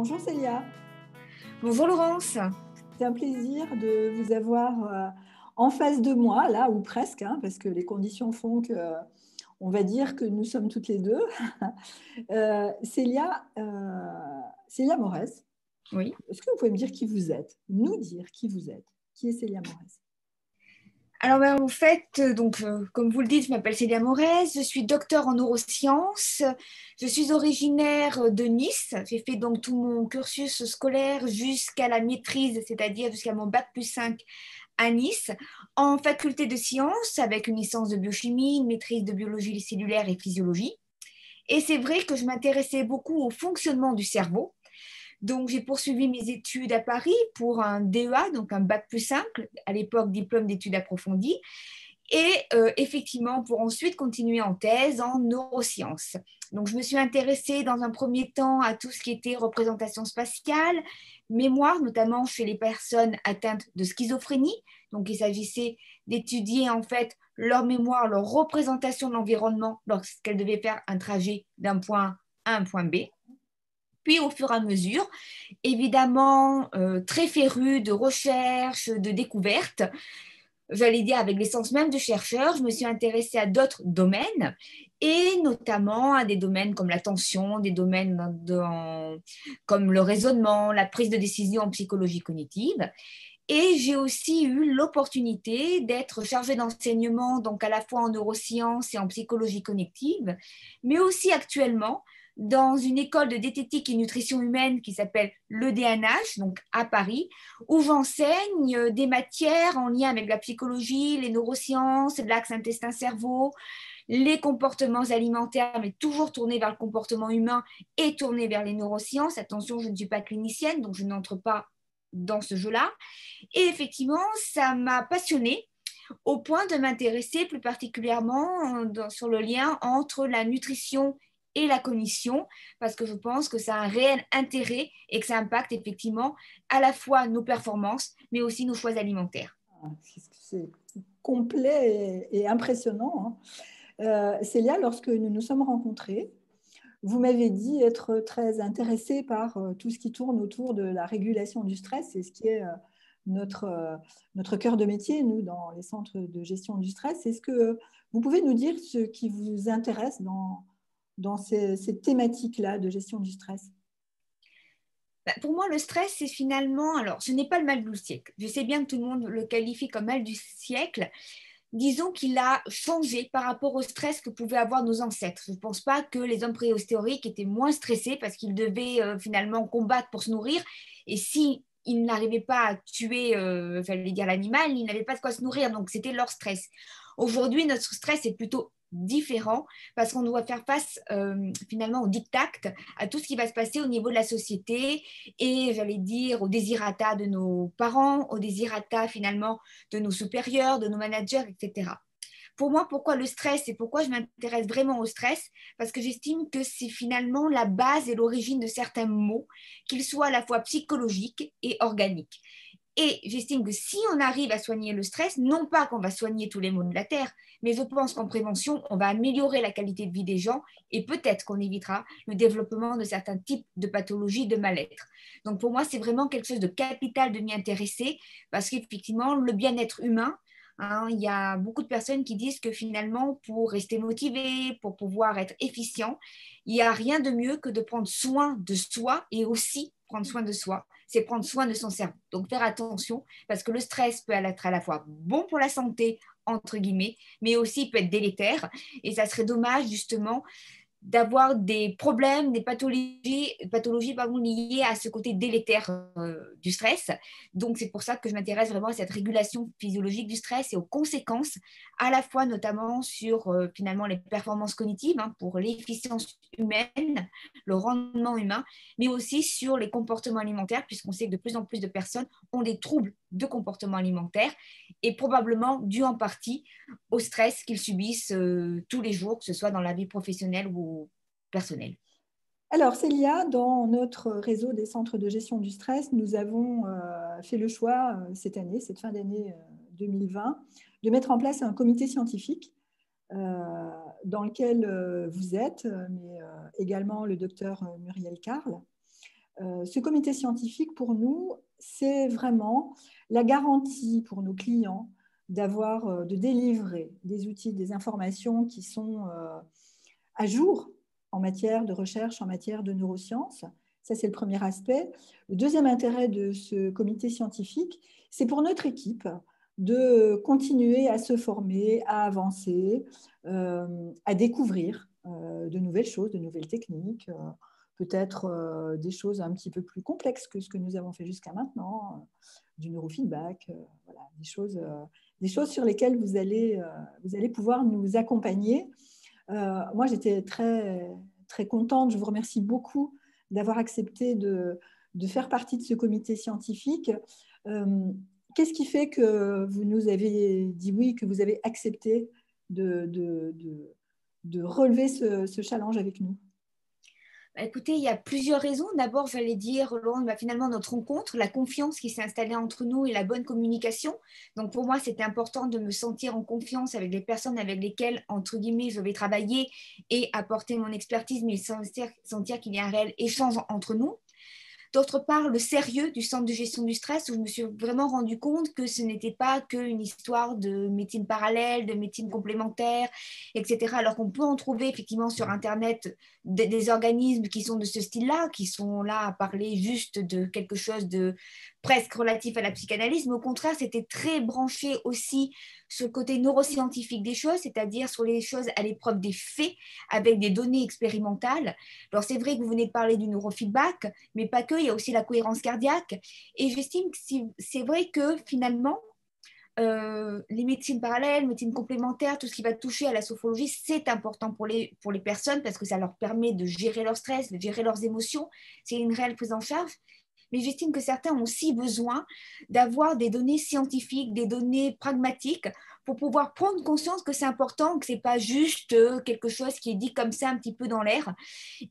Bonjour Célia, Bonjour Laurence. c'est un plaisir de vous avoir en face de moi, là, ou presque, hein, parce que les conditions font que, on va dire que nous sommes toutes les deux. Célia Morès, Oui. est-ce que vous pouvez me dire qui vous êtes? Nous dire qui vous êtes? Qui est Célia Morès? Alors en fait, comme vous le dites, je m'appelle Célia Morès, je suis docteur en neurosciences, je suis originaire de Nice. J'ai fait donc tout mon cursus scolaire jusqu'à la maîtrise, c'est-à-dire jusqu'à mon bac+5 à Nice, en faculté de sciences avec une licence de biochimie, une maîtrise de biologie cellulaire et physiologie. Et c'est vrai que je m'intéressais beaucoup au fonctionnement du cerveau. Donc, j'ai poursuivi mes études à Paris pour un DEA, donc un bac+5, à l'époque diplôme d'études approfondies, et effectivement pour ensuite continuer en thèse en neurosciences. Donc, je me suis intéressée dans un premier temps à tout ce qui était représentation spatiale, mémoire, notamment chez les personnes atteintes de schizophrénie. Donc, il s'agissait d'étudier en fait leur mémoire, leur représentation de l'environnement lorsqu'elles devaient faire un trajet d'un point A à un point B. Puis au fur et à mesure, évidemment, très féru de recherche, de découverte, j'allais dire avec l'essence même de chercheur, je me suis intéressée à d'autres domaines, et notamment à des domaines comme l'attention, des domaines comme le raisonnement, la prise de décision en psychologie cognitive. Et j'ai aussi eu l'opportunité d'être chargée d'enseignement, donc à la fois en neurosciences et en psychologie cognitive, mais aussi actuellement dans une école de diététique et nutrition humaine qui s'appelle l'EDNH, donc à Paris, où j'enseigne des matières en lien avec la psychologie, les neurosciences, l'axe intestin-cerveau, les comportements alimentaires, mais toujours tournés vers le comportement humain et tournés vers les neurosciences. Attention, je ne suis pas clinicienne, donc je n'entre pas dans ce jeu-là. Et effectivement, ça m'a passionnée au point de m'intéresser plus particulièrement sur le lien entre la nutrition et la cognition, parce que je pense que ça a un réel intérêt et que ça impacte effectivement à la fois nos performances, mais aussi nos choix alimentaires. C'est complet et impressionnant, hein. Célia, lorsque nous nous sommes rencontrés, vous m'avez dit être très intéressée par tout ce qui tourne autour de la régulation du stress et ce qui est notre cœur de métier, nous, dans les centres de gestion du stress. Est-ce que vous pouvez nous dire ce qui vous intéresse dans ces thématiques-là de gestion du stress? Pour moi, le stress, c'est finalement, alors ce n'est pas le mal du siècle. Je sais bien que tout le monde le qualifie comme mal du siècle. Disons qu'il a changé par rapport au stress que pouvaient avoir nos ancêtres. Je ne pense pas que les hommes préhistoriques étaient moins stressés parce qu'ils devaient finalement combattre pour se nourrir. Et si ils n'arrivaient pas à tuer, j'allais dire l'animal, ils n'avaient pas de quoi se nourrir. Donc c'était leur stress. Aujourd'hui, notre stress est plutôt différent parce qu'on doit faire face finalement au diktat, à tout ce qui va se passer au niveau de la société et j'allais dire au désirata de nos parents, au désirata finalement de nos supérieurs, de nos managers, etc. Pour moi, pourquoi le stress et pourquoi je m'intéresse vraiment au stress? Parce que j'estime que c'est finalement la base et l'origine de certains maux, qu'ils soient à la fois psychologiques et organiques. Et j'estime que si on arrive à soigner le stress, non pas qu'on va soigner tous les maux de la Terre, mais je pense qu'en prévention, on va améliorer la qualité de vie des gens et peut-être qu'on évitera le développement de certains types de pathologies de mal-être. Donc pour moi, c'est vraiment quelque chose de capital de m'y intéresser parce qu'effectivement, le bien-être humain, hein, il y a beaucoup de personnes qui disent que finalement, pour rester motivé, pour pouvoir être efficient, il n'y a rien de mieux que de prendre soin de soi et aussi prendre soin de soi, c'est prendre soin de son cerveau. Donc faire attention parce que le stress peut être à la fois bon pour la santé, entre guillemets, mais aussi peut être délétère. Et ça serait dommage justement d'avoir des problèmes, des pathologies liées à ce côté délétère du stress. Donc, c'est pour ça que je m'intéresse vraiment à cette régulation physiologique du stress et aux conséquences, à la fois notamment sur finalement les performances cognitives, hein, pour l'efficience humaine, le rendement humain, mais aussi sur les comportements alimentaires, puisqu'on sait que de plus en plus de personnes ont des troubles de comportement alimentaire et probablement dû en partie au stress qu'ils subissent tous les jours, que ce soit dans la vie professionnelle ou personnelle. Alors, Célia, dans notre réseau des centres de gestion du stress, nous avons fait le choix cette année, cette fin d'année 2020, de mettre en place un comité scientifique dans lequel vous êtes, mais également le docteur Muriel Carle, Ce comité scientifique, pour nous, c'est vraiment la garantie pour nos clients de délivrer des outils, des informations qui sont à jour en matière de recherche, en matière de neurosciences. Ça, c'est le premier aspect. Le deuxième intérêt de ce comité scientifique, c'est pour notre équipe de continuer à se former, à avancer, à découvrir de nouvelles choses, de nouvelles techniques, peut-être des choses un petit peu plus complexes que ce que nous avons fait jusqu'à maintenant, du neurofeedback, voilà, des choses sur lesquelles vous allez pouvoir nous accompagner. Moi, j'étais très, très contente. Je vous remercie beaucoup d'avoir accepté de faire partie de ce comité scientifique. Qu'est-ce qui fait que vous nous avez dit oui, que vous avez accepté de relever ce challenge avec nous? Écoutez, il y a plusieurs raisons. D'abord, j'allais dire, Laurent, finalement, notre rencontre, la confiance qui s'est installée entre nous et la bonne communication. Donc, pour moi, c'était important de me sentir en confiance avec les personnes avec lesquelles, entre guillemets, je vais travailler et apporter mon expertise, mais sentir qu'il y a un réel échange entre nous. D'autre part, le sérieux du centre de gestion du stress, où je me suis vraiment rendu compte que ce n'était pas qu'une histoire de médecine parallèle, de médecine complémentaire, etc. Alors qu'on peut en trouver effectivement sur Internet des organismes qui sont de ce style-là, qui sont là à parler juste de quelque chose de presque relatif à la psychanalyse, mais au contraire, c'était très branché aussi sur le côté neuroscientifique des choses, c'est-à-dire sur les choses à l'épreuve des faits, avec des données expérimentales. Alors c'est vrai que vous venez de parler du neurofeedback, mais pas que, il y a aussi la cohérence cardiaque. Et j'estime que c'est vrai que finalement, les médecines parallèles, médecines complémentaires, tout ce qui va toucher à la sophrologie, c'est important pour les personnes parce que ça leur permet de gérer leur stress, de gérer leurs émotions. C'est une réelle prise en charge. Mais j'estime que certains ont aussi besoin d'avoir des données scientifiques, des données pragmatiques pour pouvoir prendre conscience que c'est important, que ce n'est pas juste quelque chose qui est dit comme ça un petit peu dans l'air.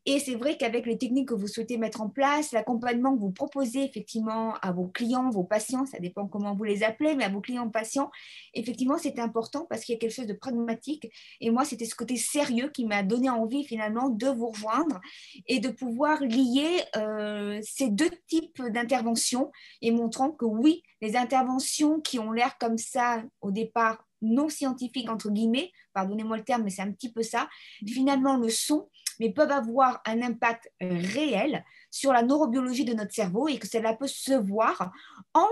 Et c'est vrai qu'avec les techniques que vous souhaitez mettre en place, l'accompagnement que vous proposez effectivement à vos clients, vos patients, ça dépend comment vous les appelez, mais à vos clients patients, effectivement, c'était important parce qu'il y a quelque chose de pragmatique. Et moi, c'était ce côté sérieux qui m'a donné envie finalement de vous rejoindre et de pouvoir lier ces deux types d'interventions et montrant que oui, les interventions qui ont l'air comme ça au départ non scientifiques, entre guillemets, pardonnez-moi le terme, mais c'est un petit peu ça, finalement le sont, mais peuvent avoir un impact réel sur la neurobiologie de notre cerveau et que cela peut se voir en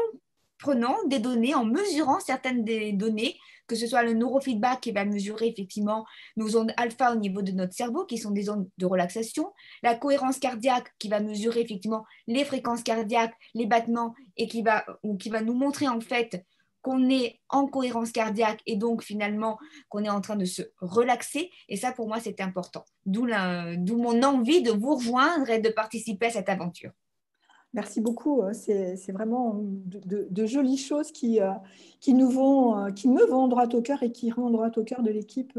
prenant des données, en mesurant certaines des données, que ce soit le neurofeedback qui va mesurer effectivement nos ondes alpha au niveau de notre cerveau, qui sont des ondes de relaxation, la cohérence cardiaque qui va mesurer effectivement les fréquences cardiaques, les battements, et qui va nous montrer en fait qu'on est en cohérence cardiaque et donc finalement qu'on est en train de se relaxer. Et ça, pour moi, c'est important. D'où mon envie de vous rejoindre et de participer à cette aventure. Merci beaucoup. C'est vraiment de jolies choses qui me vont droit au cœur et qui vont droit au cœur de l'équipe,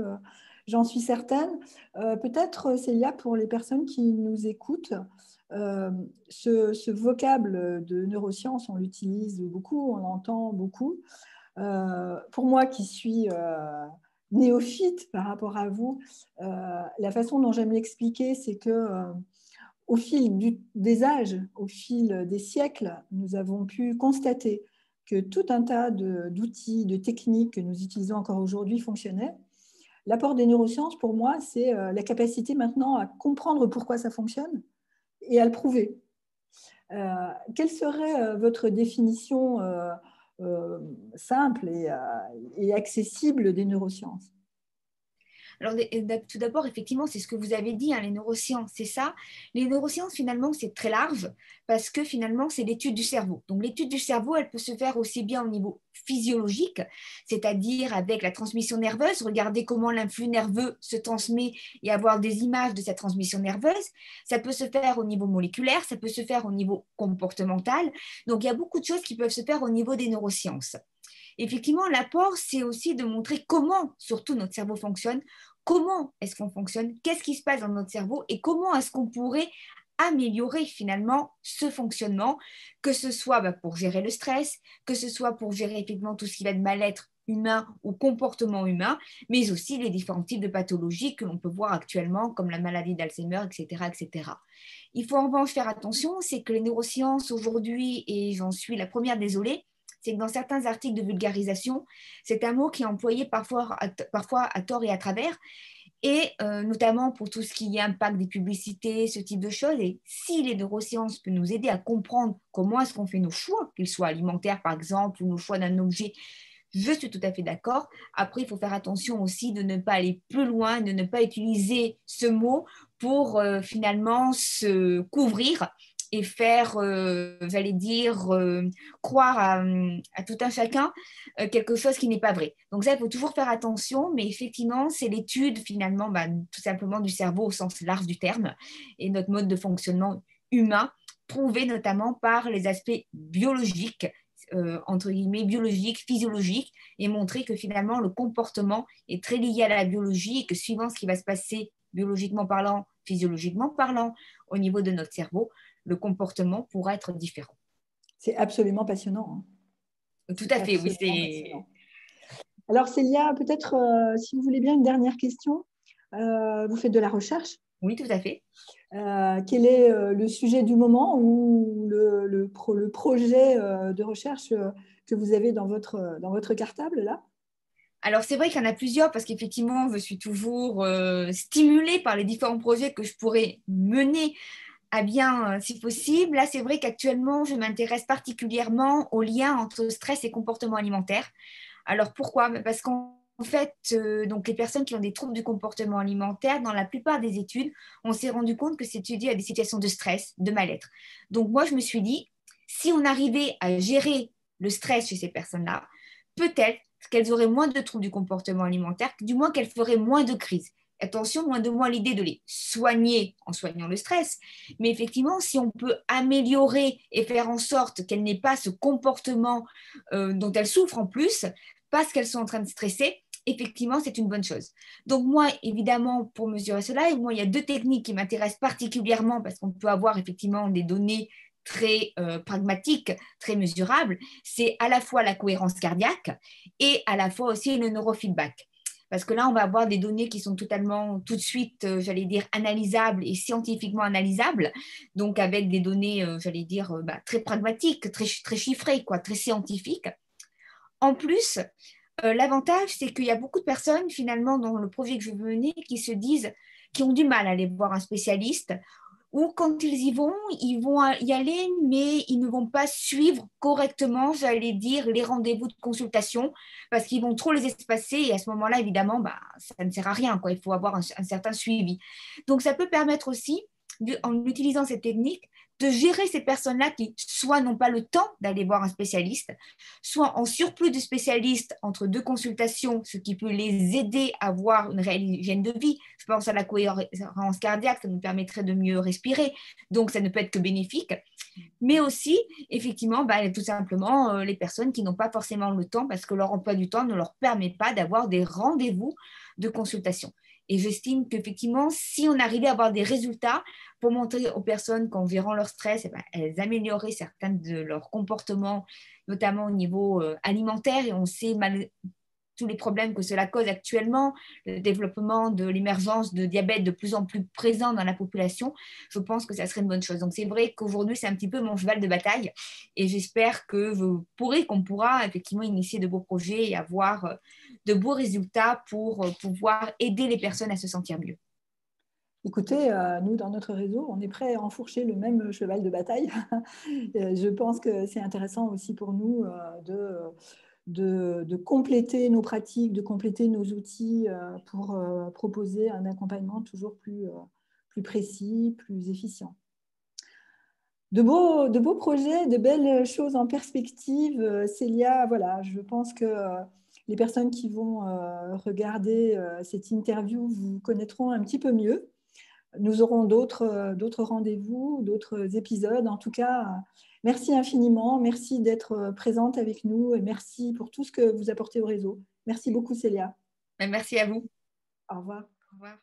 j'en suis certaine. Peut-être, Célia, pour les personnes qui nous écoutent, ce vocable de neurosciences, on l'utilise beaucoup, on l'entend beaucoup. Pour moi qui suis néophyte par rapport à vous, la façon dont j'aime l'expliquer, c'est que au fil des âges, au fil des siècles, nous avons pu constater que tout un tas d'outils, de techniques que nous utilisons encore aujourd'hui fonctionnaient. L'apport des neurosciences, pour moi, c'est la capacité maintenant à comprendre pourquoi ça fonctionne et à le prouver. Quelle serait votre définition simple et accessible des neurosciences? Alors, tout d'abord, effectivement, c'est ce que vous avez dit, hein, les neurosciences, c'est ça. Les neurosciences, finalement, c'est très large parce que finalement, c'est l'étude du cerveau. Donc, l'étude du cerveau, elle peut se faire aussi bien au niveau physiologique, c'est-à-dire avec la transmission nerveuse, regarder comment l'influx nerveux se transmet et avoir des images de cette transmission nerveuse. Ça peut se faire au niveau moléculaire, ça peut se faire au niveau comportemental. Donc, il y a beaucoup de choses qui peuvent se faire au niveau des neurosciences. Effectivement, l'apport, c'est aussi de montrer comment, surtout, notre cerveau fonctionne, comment est-ce qu'on fonctionne, qu'est-ce qui se passe dans notre cerveau et comment est-ce qu'on pourrait améliorer finalement ce fonctionnement, que ce soit pour gérer le stress, que ce soit pour gérer effectivement tout ce qui va de mal-être humain ou comportement humain, mais aussi les différents types de pathologies que l'on peut voir actuellement, comme la maladie d'Alzheimer, etc., etc. Il faut en revanche faire attention, c'est que les neurosciences aujourd'hui, et j'en suis la première désolée, c'est que dans certains articles de vulgarisation, c'est un mot qui est employé parfois à tort et à travers, et notamment pour tout ce qui est impact des publicités, ce type de choses. Et si les neurosciences peuvent nous aider à comprendre comment est-ce qu'on fait nos choix, qu'ils soient alimentaires par exemple, ou nos choix d'un objet, je suis tout à fait d'accord. Après, il faut faire attention aussi de ne pas aller plus loin, de ne pas utiliser ce mot pour finalement se couvrir et faire, j'allais dire, croire à tout un chacun quelque chose qui n'est pas vrai. Donc ça, il faut toujours faire attention, mais effectivement, c'est l'étude finalement, tout simplement du cerveau au sens large du terme et notre mode de fonctionnement humain, prouvé notamment par les aspects biologiques, entre guillemets, biologiques, physiologiques, et montrer que finalement, le comportement est très lié à la biologie et que suivant ce qui va se passer biologiquement parlant, physiologiquement parlant, au niveau de notre cerveau, le comportement pourra être différent. C'est absolument passionnant. Tout à fait, oui. Alors, Célia, peut-être, si vous voulez bien, une dernière question. Vous faites de la recherche? Oui, tout à fait. Quel est le sujet du moment ou le projet de recherche que vous avez dans votre cartable, là? Alors, c'est vrai qu'il y en a plusieurs parce qu'effectivement, je suis toujours stimulée par les différents projets que je pourrais mener à bien, si possible. Là, c'est vrai qu'actuellement, je m'intéresse particulièrement au lien entre stress et comportement alimentaire. Alors, pourquoi? Parce qu'en fait, donc les personnes qui ont des troubles du comportement alimentaire, dans la plupart des études, on s'est rendu compte que c'est dû à des situations de stress, de mal-être. Donc, moi, je me suis dit, si on arrivait à gérer le stress chez ces personnes-là, peut-être qu'elles auraient moins de troubles du comportement alimentaire, du moins qu'elles feraient moins de crises. Attention, loin de moi l'idée de les soigner en soignant le stress, mais effectivement, si on peut améliorer et faire en sorte qu'elles n'aient pas ce comportement dont elles souffrent en plus, parce qu'elles sont en train de stresser, effectivement, c'est une bonne chose. Donc moi, évidemment, pour mesurer cela, moi, il y a deux techniques qui m'intéressent particulièrement parce qu'on peut avoir effectivement des données très pragmatiques, très mesurables. C'est à la fois la cohérence cardiaque et à la fois aussi le neurofeedback. Parce que là, on va avoir des données qui sont totalement, tout de suite, j'allais dire, analysables et scientifiquement analysables. Donc, avec des données, j'allais dire, très pragmatiques, très, très chiffrées, quoi, très scientifiques. En plus, l'avantage, c'est qu'il y a beaucoup de personnes, finalement, dans le projet que je veux mener, qui se disent, qui ont du mal à aller voir un spécialiste, ou quand ils vont y aller, mais ils ne vont pas suivre correctement, j'allais dire, les rendez-vous de consultation, parce qu'ils vont trop les espacer, et à ce moment-là, évidemment, ça ne sert à rien, quoi. Il faut avoir un certain suivi. Donc, ça peut permettre aussi, en utilisant cette technique, de gérer ces personnes-là qui soit n'ont pas le temps d'aller voir un spécialiste, soit en surplus de spécialistes entre deux consultations, ce qui peut les aider à avoir une réelle hygiène de vie. Je pense à la cohérence cardiaque, ça nous permettrait de mieux respirer, donc ça ne peut être que bénéfique. Mais aussi, effectivement, tout simplement, les personnes qui n'ont pas forcément le temps parce que leur emploi du temps ne leur permet pas d'avoir des rendez-vous de consultation. Et j'estime qu'effectivement, si on arrivait à avoir des résultats pour montrer aux personnes qu'en gérant leur stress, elles amélioraient certains de leurs comportements, notamment au niveau alimentaire, et on sait tous les problèmes que cela cause actuellement, le développement de l'émergence de diabète de plus en plus présent dans la population, je pense que ça serait une bonne chose. Donc c'est vrai qu'aujourd'hui, c'est un petit peu mon cheval de bataille et j'espère qu'on pourra effectivement initier de beaux projets et avoir de beaux résultats pour pouvoir aider les personnes à se sentir mieux. Écoutez, nous, dans notre réseau, on est prêt à enfourcher le même cheval de bataille. Je pense que c'est intéressant aussi pour nous de compléter nos pratiques, de compléter nos outils pour proposer un accompagnement toujours plus précis, plus efficient. De beaux projets, de belles choses en perspective. Célia, voilà, je pense que les personnes qui vont regarder cette interview vous connaîtront un petit peu mieux. Nous aurons d'autres rendez-vous, d'autres épisodes. En tout cas, merci infiniment. Merci d'être présente avec nous et merci pour tout ce que vous apportez au réseau. Merci beaucoup, Célia. Merci à vous. Au revoir. Au revoir.